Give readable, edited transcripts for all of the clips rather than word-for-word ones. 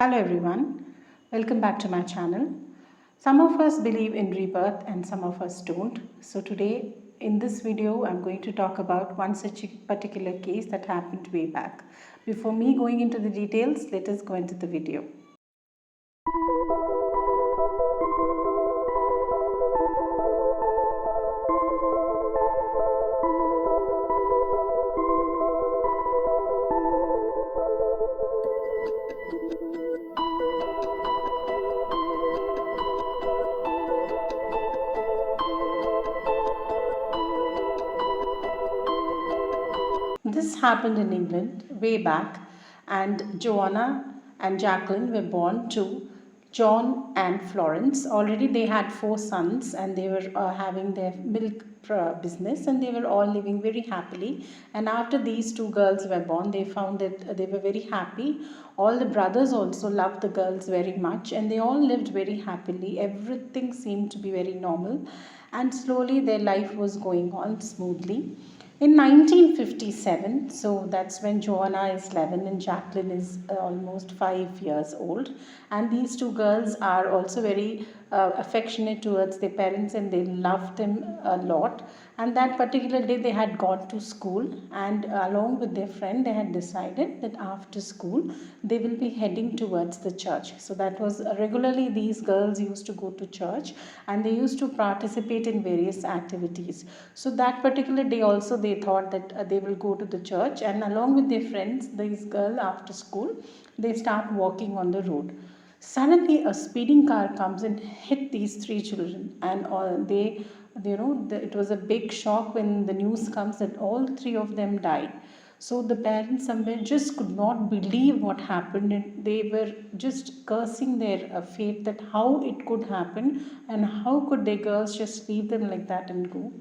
Hello everyone, welcome back to my channel. Some of us believe in rebirth and some of us don't. So today in this video I'm going to talk about one such particular case that happened way back. Before me going into the details, let us go into the video. This happened in England way back, and Joanna and Jacqueline were born to John and Florence. Already they had four sons, and they were having their milk business, and they were all living very happily. And after these two girls were born, they found that they were very happy. All the brothers also loved the girls very much, and they all lived very happily. Everything seemed to be very normal, and slowly their life was going on smoothly. In 1957, so that's when Joanna is 11 and Jacqueline is almost 5 years old. And these two girls are also very affectionate towards their parents and they love them a lot. And that particular day they had gone to school, and along with their friend they had decided that after school they will be heading towards the church. So that was regularly these girls used to go to church and they used to participate in various activities. So that particular day also they thought that they will go to the church, and along with their friends, these girls after school they start walking on the road. Suddenly a speeding car comes and hit these three children, and all they it was a big shock when the news comes that all three of them died. So the parents somewhere just could not believe what happened, and they were just cursing their fate that how it could happen and how could their girls just leave them like that and go.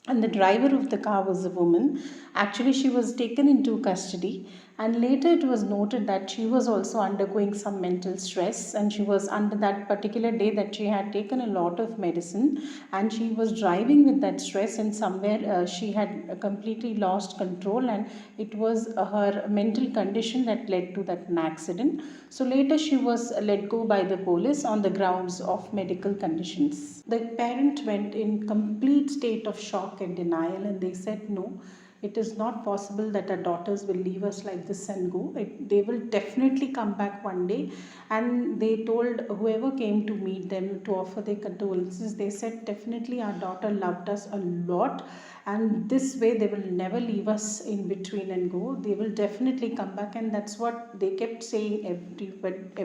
And the driver of the car was a woman. Actually, she was taken into custody, and later it was noted that she was also undergoing some mental stress, and she was under that particular day that she had taken a lot of medicine, and she was driving with that stress, and somewhere she had completely lost control, and it was her mental condition that led to that accident. So later she was let go by the police on the grounds of medical conditions. The parent went in complete state of shock and denial, and they said no, it is not possible that our daughters will leave us like this and go. They will definitely come back one day. And they told whoever came to meet them to offer their condolences, they said definitely our daughter loved us a lot, and this way they will never leave us in between and go. They will definitely come back, and that's what they kept saying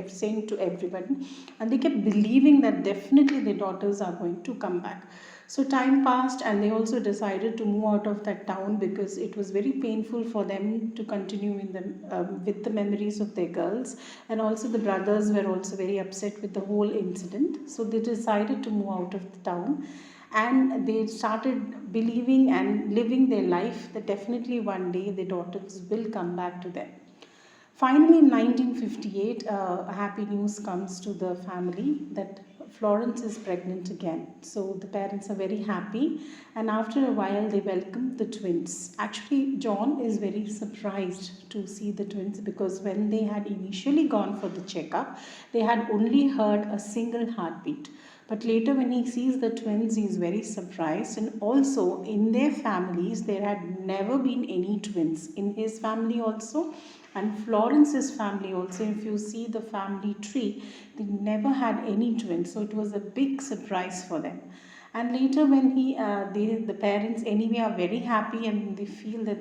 saying to everybody, and they kept believing that definitely their daughters are going to come back. So time passed, and they also decided to move out of that town because it was very painful for them to continue in with the memories of their girls. And also the brothers were also very upset with the whole incident. So they decided to move out of the town, and they started believing and living their life that definitely one day their daughters will come back to them. Finally, in 1958, happy news comes to the family that Florence is pregnant again. So the parents are very happy, and after a while, they welcome the twins. Actually, John is very surprised to see the twins because when they had initially gone for the checkup, they had only heard a single heartbeat. But later, when he sees the twins, he is very surprised. And also, in their families, there had never been any twins. In his family, also, and Florence's family also, if you see the family tree, they never had any twins. So it was a big surprise for them. And later when the parents anyway are very happy, and they feel that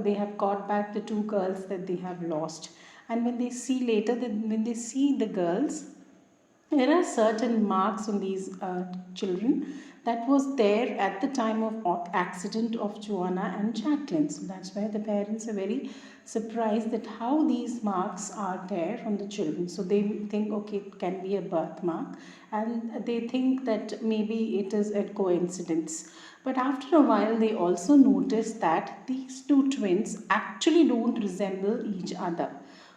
they have got back the two girls that they have lost. And when they see later that when they see the girls, there are certain marks on these children that was there at the time of accident of Joanna and Jacqueline. So that's why the parents are very surprised that how these marks are there on the children. So they think, okay, it can be a birthmark, and they think that maybe it is a coincidence. But after a while, they also notice that these two twins actually don't resemble each other.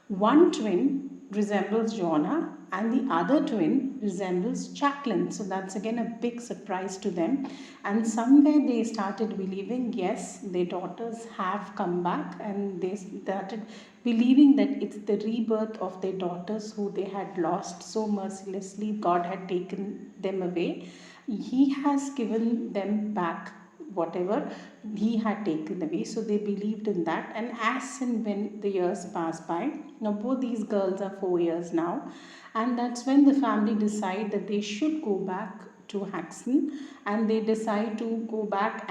One twin resembles Joanna and the other twin resembles Jacqueline. So that's again a big surprise to them. And somewhere they started believing, yes, their daughters have come back, and they started believing that it's the rebirth of their daughters who they had lost so mercilessly. God had taken them away. He has given them back whatever he had taken away. So they believed in that. And as and when the years passed by, now both these girls are 4 years now, and that's when the family decide that they should go back to Haxon, and they decide to go back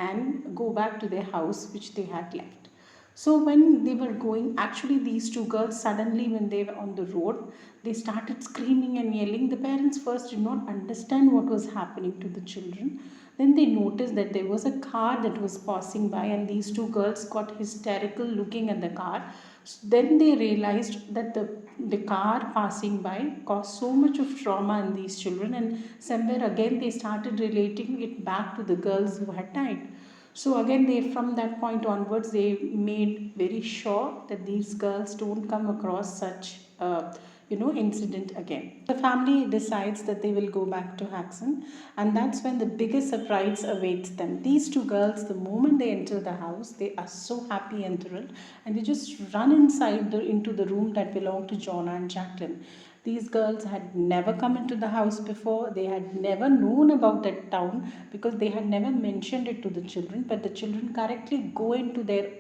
to their house which they had left. So when they were going, actually these two girls suddenly when they were on the road, they started screaming and yelling. The parents first did not understand what was happening to the children. Then they noticed that there was a car that was passing by, and these two girls got hysterical looking at the car. Then they realized that the car passing by caused so much of trauma in these children, and somewhere again they started relating it back to the girls who had died. So again, they from that point onwards, they made very sure that these girls don't come across such incident again. The family decides that they will go back to Haxon, and that's when the biggest surprise awaits them. These two girls, the moment they enter the house, they are so happy and thrilled, and they just run into the room that belonged to Jonah and Jacqueline. These girls had never come into the house before. They had never known about that town because they had never mentioned it to the children. But the children correctly go into their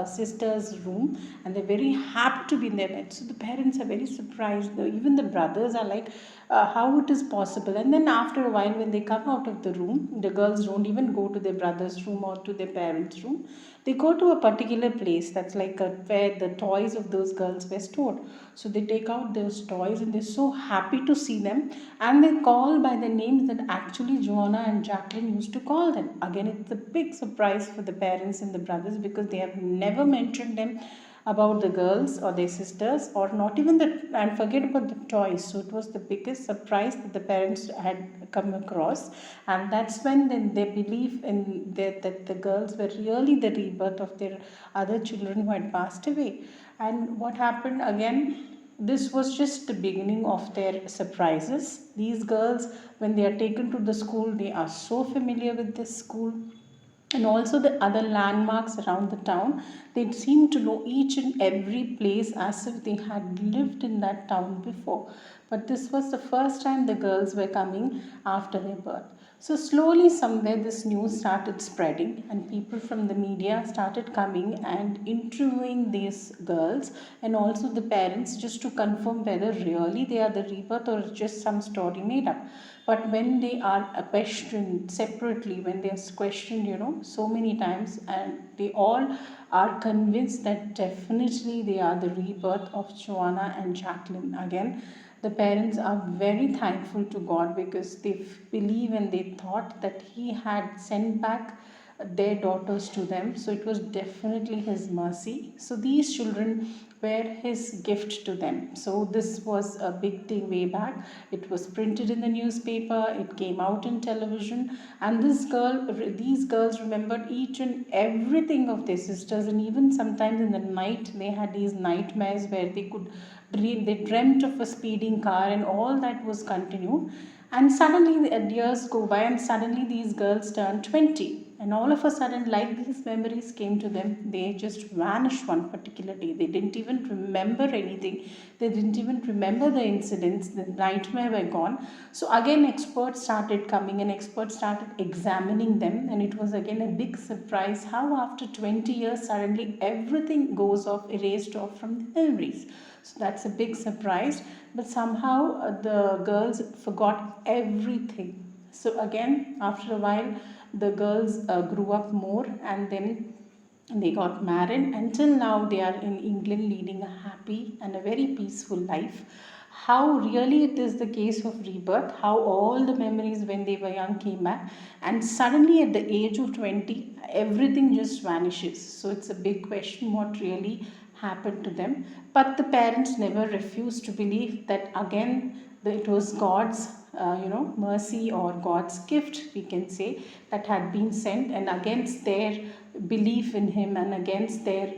sister's room, and they're very happy to be in their bed. So the parents are very surprised. Even the brothers are like, how it is possible. And then after a while, when they come out of the room, the girls don't even go to their brother's room or to their parents' room. They go to a particular place that's like where the toys of those girls were stored. So they take out those toys, and they're so happy to see them, and they call by the names that actually Joanna and Jacqueline used to call them. Again, it's a big surprise for the parents and the brothers because they have never mentioned them about the girls or their sisters, or not even the, and forget about the toys. So it was the biggest surprise that the parents had come across. And that's when they believe in that the girls were really the rebirth of their other children who had passed away. And what happened again, this was just the beginning of their surprises. These girls, when they are taken to the school, they are so familiar with this school and also the other landmarks around the town. They seem to know each and every place as if they had lived in that town before. But this was the first time the girls were coming after their birth. So slowly somewhere this news started spreading, and people from the media started coming and interviewing these girls and also the parents just to confirm whether really they are the rebirth or just some story made up. But when they are questioned separately, when they are questioned, so many times, and they all are convinced that definitely they are the rebirth of Joanna and Jacqueline. Again, the parents are very thankful to God because they believe and they thought that He had sent back their daughters to them. So it was definitely His mercy. So these children were His gift to them. So this was a big thing way back. It was printed in the newspaper, it came out in television, and these girls remembered each and everything of their sisters, and even sometimes in the night they had these nightmares where they dreamt of a speeding car, and all that was continued. And suddenly the years go by, and suddenly these girls turn 20, and all of a sudden, like these memories came to them, they just vanished one particular day. They didn't even remember anything. They didn't even remember the incidents. The nightmare were gone. So again, experts started coming, and experts started examining them. And it was again a big surprise how after 20 years, suddenly everything goes off, erased off from the memories. So that's a big surprise. But somehow the girls forgot everything. So again, after a while, the girls grew up more, and then they got married. Until now, they are in England leading a happy and a very peaceful life. How really it is the case of rebirth, how all the memories when they were young came back, and suddenly at the age of 20, everything just vanishes. So it's a big question what really happened to them. But the parents never refused to believe that again it was God's mercy or God's gift, we can say, that had been sent, and against their belief in Him and against their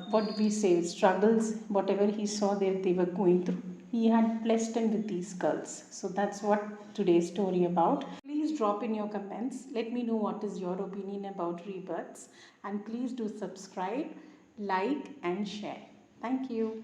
what do we say, struggles, whatever he saw they were going through, he had blessed him with these girls. So that's what today's story about. Please drop in your comments, let me know what is your opinion about rebirths, and please do subscribe, like and share. Thank you.